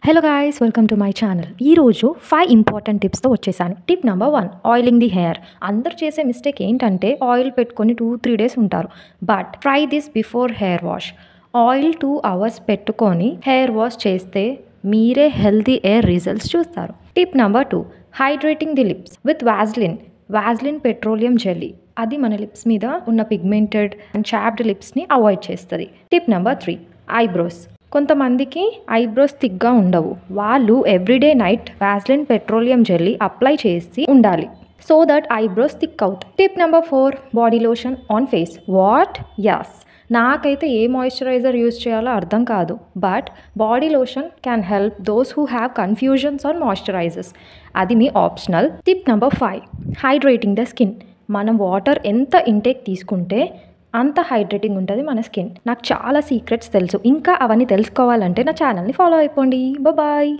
Hello guys, welcome to my channel. ఈరోజు 5 important టిప్స్తో వచ్చేసాను. Tip number 1, oiling the hair. అందరు చేసే మిస్టేక్ ఏంటంటే ఆయిల్ పెట్టుకొని 2-3 డేస్ ఉంటారు. But try this before hair wash. Oil 2 hours పెట్టుకొని హెయిర్ వాష్ చేస్తే మీరే హెల్తీ హెయిర్ రిజల్ట్స్ చూస్తారు. Tip number 2, hydrating the lips with Vaseline petroleum jelly. అది మన లిప్స్ మీద ఉన్న పిగ్మెంటెడ్ అండ్ చాప్డ్ లిప్స్ని అవాయిడ్ చేస్తుంది. Tip number 3, eyebrows. కొంతమందికి ఐబ్రోస్ థిక్గా ఉండవు. వాళ్ళు everyday night Vaseline petroleum jelly apply చేసి ఉండాలి, సో దట్ ఐబ్రోస్ థిక్ అవుతాయి. Tip number 4, body lotion on face. What? Yes, నాకైతే ఏ మాయిశ్చరైజర్ యూజ్ చేయాలో అర్థం కాదు. But body lotion can help those who have confusions on moisturisers. అది మీ optional. Tip number 5, hydrating the skin. మనం water ఎంత ఇంటేక్ తీసుకుంటే అంత హైడ్రేటింగ్ ఉంటుంది మన స్కిన్. నాకు చాలా సీక్రెట్స్ తెలుసు. ఇంకా అవన్నీ తెలుసుకోవాలంటే నా ఛానల్ని ఫాలో అయిపోండి. బాయ్.